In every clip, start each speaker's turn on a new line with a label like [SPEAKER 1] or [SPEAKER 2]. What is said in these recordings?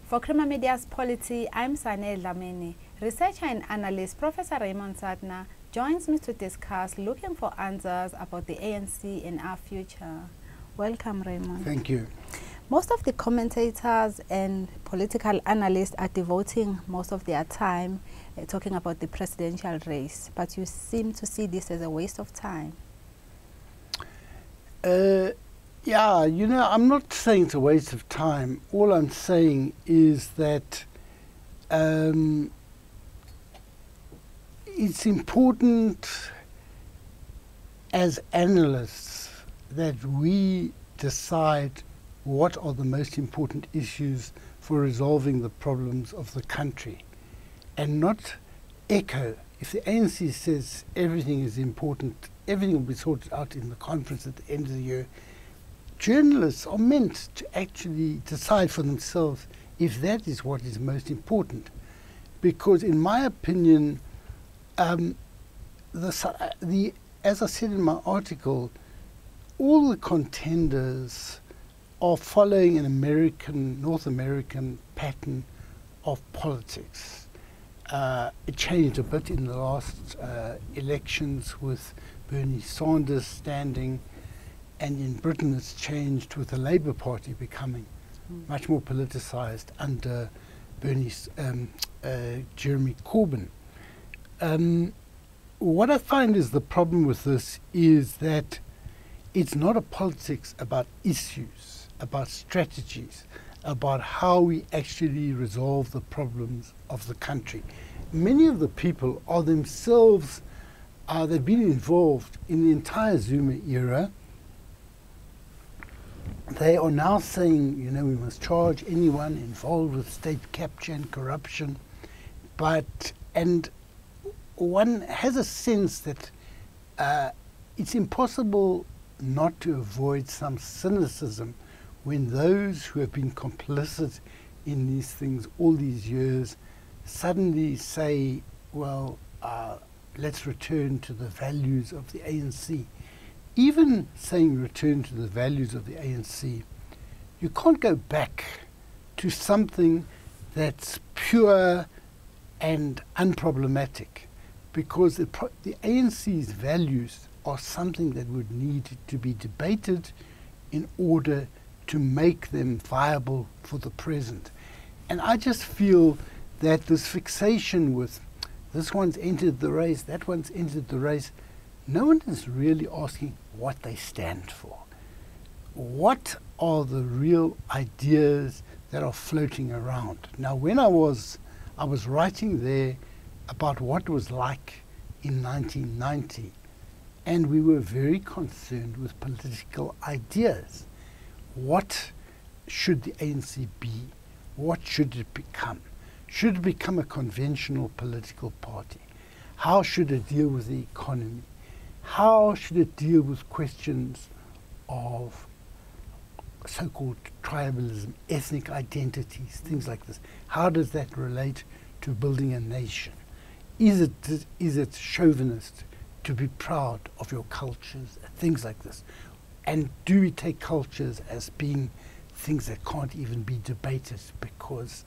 [SPEAKER 1] For Crema Media's Polity, I'm Sane, Dhlamini. Researcher and analyst Professor Raymond Suttner joins me to discuss looking for answers about the ANC in our future. Welcome, Raymond.
[SPEAKER 2] Thank you.
[SPEAKER 1] Most of the commentators and political analysts are devoting most of their time talking about the presidential race, but you seem to see this as a waste of time.
[SPEAKER 2] Yeah, you know, I'm not saying it's a waste of time. All I'm saying is that it's important as analysts that we decide what are the most important issues for resolving the problems of the country and not echo. If the ANC says everything is important, everything will be sorted out in the conference at the end of the year, journalists are meant to actually decide for themselves if that is what is most important. Because in my opinion, as I said in my article, all the contenders are following an North American pattern of politics. It changed a bit in the last elections with Bernie Sanders standing, and in Britain it's changed with the Labour Party becoming much more politicised under Jeremy Corbyn. What I find is the problem with this is that it's not a politics about issues, about strategies, about how we actually resolve the problems of the country. Many of the people are themselves, they've been involved in the entire Zuma era. They are now saying, you know, we must charge anyone involved with state capture and corruption. And one has a sense that it's impossible not to avoid some cynicism when those who have been complicit in these things all these years suddenly say, well, let's return to the values of the ANC. Even saying return to the values of the ANC, you can't go back to something that's pure and unproblematic, because the ANC's values are something that would need to be debated in order to make them viable for the present. And I just feel that this fixation with this one's entered the race, that one's entered the race, no one is really asking what they stand for. What are the real ideas that are floating around? Now, when I was writing there about what it was like in 1990, and we were very concerned with political ideas. What should the ANC be? What should it become? Should it become a conventional political party? How should it deal with the economy? How should it deal with questions of so-called tribalism, ethnic identities, things like this? How does that relate to building a nation? Is it chauvinist to be proud of your cultures, things like this? And do we take cultures as being things that can't even be debated because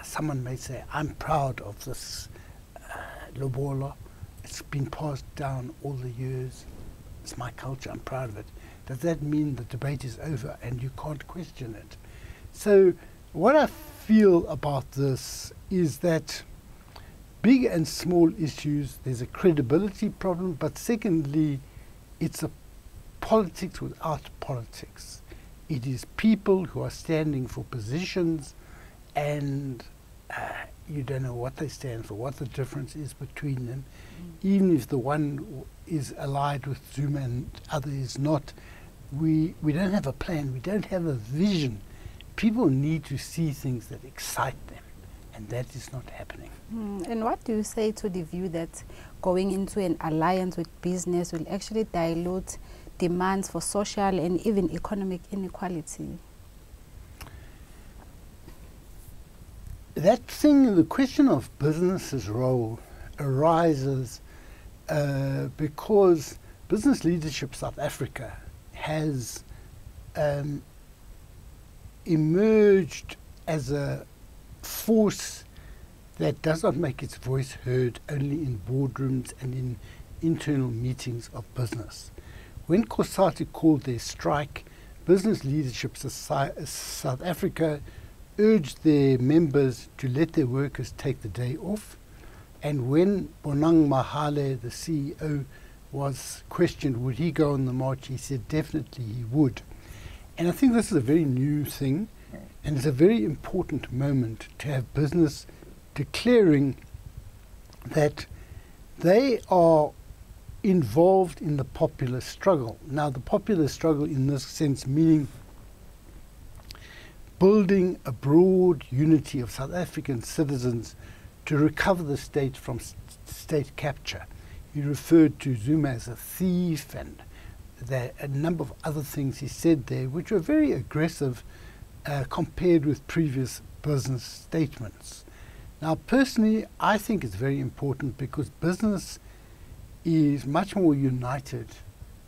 [SPEAKER 2] someone may say, I'm proud of this lobola. It's been passed down all the years. It's my culture, I'm proud of it. Does that mean the debate is over and you can't question it? So what I feel about this is that big and small issues, there's a credibility problem, but secondly, it's a politics without politics. It is people who are standing for positions and you don't know what they stand for, what the difference is between them. Even if the one is allied with Zuma and the other is not, we don't have a plan, we don't have a vision. People need to see things that excite them, and that is not happening.
[SPEAKER 1] And what do you say to the view that going into an alliance with business will actually dilute demands for social and even economic inequality?
[SPEAKER 2] That thing, the question of business's role arises because business leadership South Africa has emerged as a force that does not make its voice heard only in boardrooms and in internal meetings of business. When COSATU called their strike, business leadership South Africa urged their members to let their workers take the day off. And when Bonang Mahale, the CEO, was questioned would he go on the march, he said definitely he would. And I think this is a very new thing, and it's a very important moment to have business declaring that they are involved in the popular struggle. Now, the popular struggle in this sense meaning building a broad unity of South African citizens to recover the state from state capture. He referred to Zuma as a thief, and a number of other things he said there, which were very aggressive compared with previous business statements. Now, personally, I think it's very important because business is much more united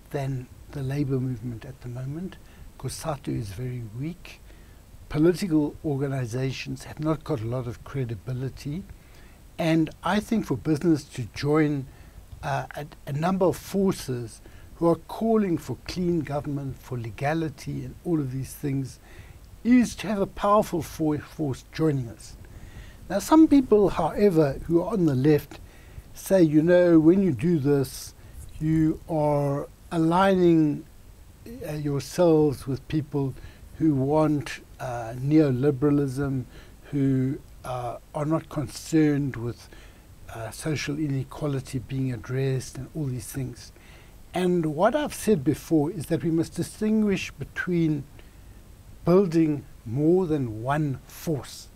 [SPEAKER 2] than the labour movement at the moment. COSATU is very weak. Political organisations have not got a lot of credibility. And I think for business to join a number of forces who are calling for clean government, for legality and all of these things, is to have a powerful force joining us. Now, some people, however, who are on the left say, you know, when you do this, you are aligning yourselves with people who want neoliberalism, who are not concerned with social inequality being addressed and all these things. And what I've said before is that we must distinguish between building more than one force.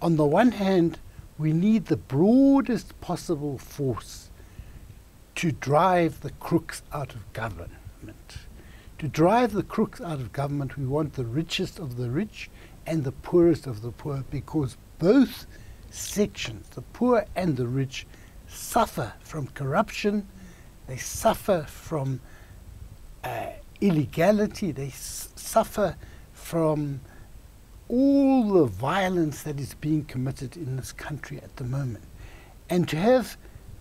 [SPEAKER 2] On the one hand, we need the broadest possible force to drive the crooks out of government. To drive the crooks out of government, we want the richest of the rich and the poorest of the poor, because both sections, the poor and the rich, suffer from corruption, they suffer from illegality, they suffer from all the violence that is being committed in this country at the moment. And to have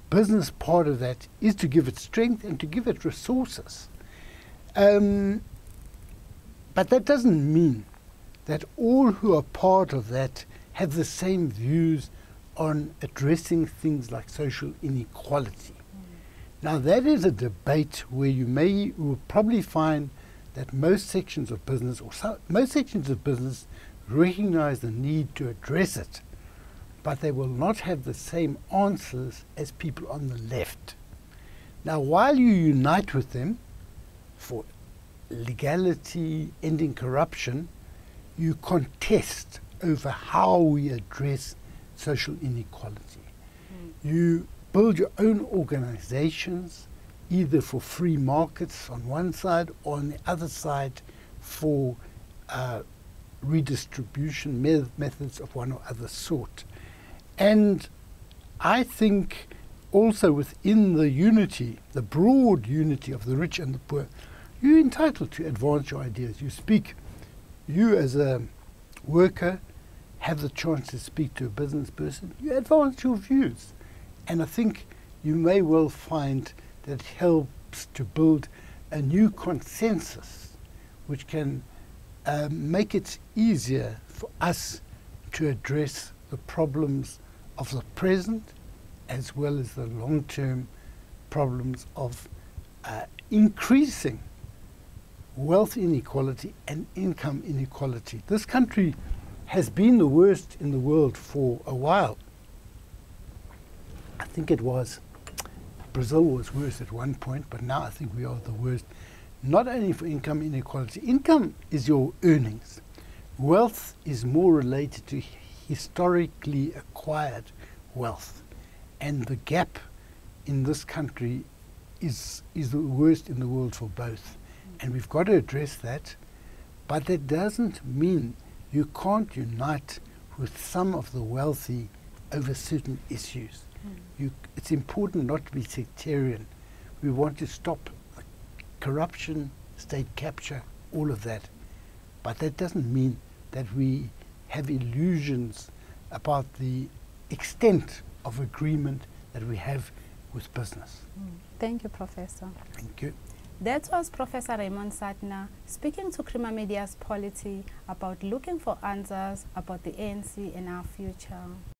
[SPEAKER 2] business part of that is to give it strength and to give it resources. But that doesn't mean that all who are part of that have the same views on addressing things like social inequality. Now, that is a debate where you will probably find that most sections of business, most sections of business, recognize the need to address it, but they will not have the same answers as people on the left. Now, while you unite with them for legality, ending corruption, you contest over how we address social inequality. You build your own organizations, either for free markets on one side or on the other side for redistribution methods of one or other sort. And I think also within the unity, the broad unity of the rich and the poor, you're entitled to advance your ideas. You as a worker have the chance to speak to a business person, you advance your views. And I think you may well find that it helps to build a new consensus which can make it easier for us to address the problems of the present as well as the long-term problems of increasing wealth inequality and income inequality. This country has been the worst in the world for a while. I think Brazil was worse at one point, but now I think we are the worst, not only for income inequality. Income is your earnings. Wealth is more related to historically acquired wealth. And the gap in this country is the worst in the world for both. And we've got to address that, but that doesn't mean you can't unite with some of the wealthy over certain issues. It's important not to be sectarian. We want to stop corruption, state capture, all of that. But that doesn't mean that we have illusions about the extent of agreement that we have with business.
[SPEAKER 1] Thank you, Professor.
[SPEAKER 2] Thank you.
[SPEAKER 1] That was Professor Raymond Suttner speaking to Creamer Media's Polity about looking for answers about the ANC in our future.